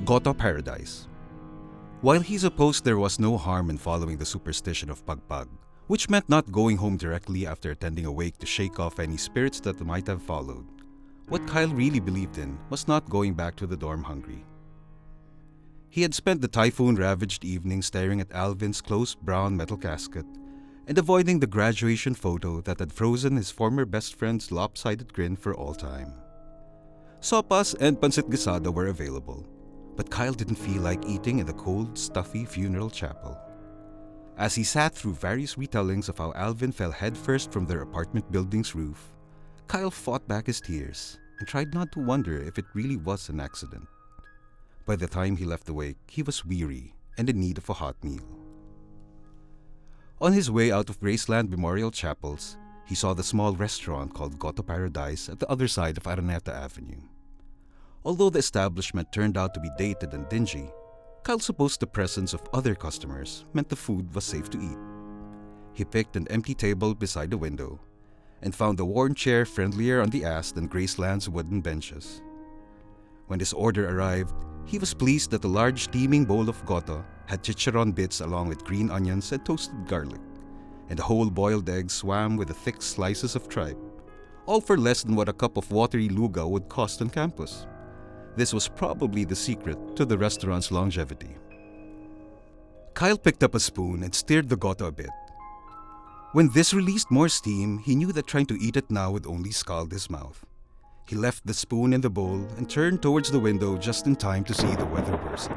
Goto Paradise. While he supposed there was no harm in following the superstition of pagpag, which meant not going home directly after attending a wake to shake off any spirits that might have followed, what Kyle really believed in was not going back to the dorm hungry. He had spent the typhoon-ravaged evening staring at Alvin's closed brown metal casket and avoiding the graduation photo that had frozen his former best friend's lopsided grin for all time. Sopas and pancit guisado were available, but Kyle didn't feel like eating in the cold, stuffy funeral chapel. As he sat through various retellings of how Alvin fell headfirst from their apartment building's roof, Kyle fought back his tears and tried not to wonder if it really was an accident. By the time he left the wake, he was weary and in need of a hot meal. On his way out of Graceland Memorial Chapels, he saw the small restaurant called Goto Paradise at the other side of Araneta Avenue. Although the establishment turned out to be dated and dingy, Kyle supposed the presence of other customers meant the food was safe to eat. He picked an empty table beside the window and found the worn chair friendlier on the ass than Graceland's wooden benches. When his order arrived, he was pleased that the large steaming bowl of goto had chicharron bits along with green onions and toasted garlic, and a whole boiled egg swam with the thick slices of tripe, all for less than what a cup of watery lugaw would cost on campus. This was probably the secret to the restaurant's longevity. Kyle picked up a spoon and stirred the goto a bit. When this released more steam, he knew that trying to eat it now would only scald his mouth. He left the spoon in the bowl and turned towards the window just in time to see the weather worsen.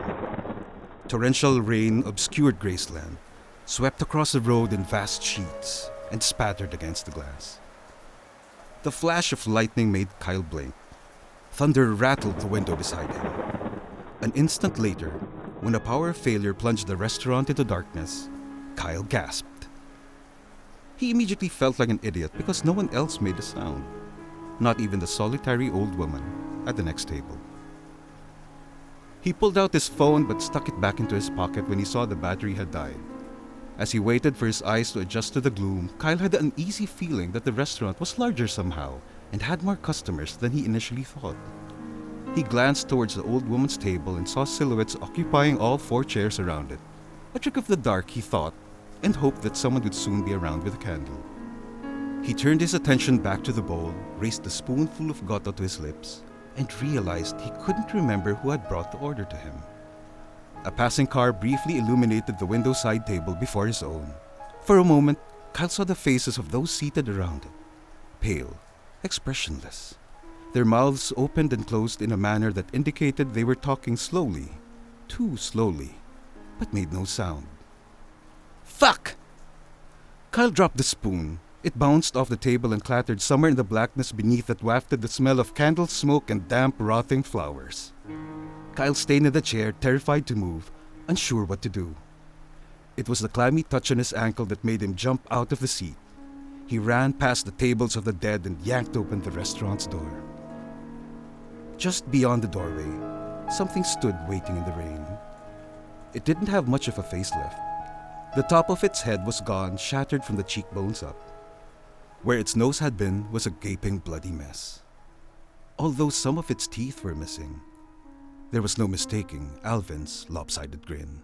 Torrential rain obscured Graceland, swept across the road in vast sheets, and spattered against the glass. The flash of lightning made Kyle blink. Thunder rattled the window beside him. An instant later, when a power failure plunged the restaurant into darkness, Kyle gasped. He immediately felt like an idiot because no one else made a sound. Not even the solitary old woman at the next table. He pulled out his phone but stuck it back into his pocket when he saw the battery had died. As he waited for his eyes to adjust to the gloom, Kyle had the uneasy feeling that the restaurant was larger somehow and had more customers than he initially thought. He glanced towards the old woman's table and saw silhouettes occupying all 4 chairs around it. A trick of the dark, he thought, and hoped that someone would soon be around with a candle. He turned his attention back to the bowl, raised a spoonful of goto to his lips, and realized he couldn't remember who had brought the order to him. A passing car briefly illuminated the window side table before his own. For a moment, Kyle saw the faces of those seated around it, pale, expressionless. Their mouths opened and closed in a manner that indicated they were talking slowly, too slowly, but made no sound. Fuck! Kyle dropped the spoon. It bounced off the table and clattered somewhere in the blackness beneath that wafted the smell of candle smoke and damp, rotting flowers. Kyle stayed in the chair, terrified to move, unsure what to do. It was the clammy touch on his ankle that made him jump out of the seat. He ran past the tables of the dead and yanked open the restaurant's door. Just beyond the doorway, something stood waiting in the rain. It didn't have much of a face left. The top of its head was gone, shattered from the cheekbones up. Where its nose had been was a gaping, bloody mess. Although some of its teeth were missing, there was no mistaking Alvin's lopsided grin.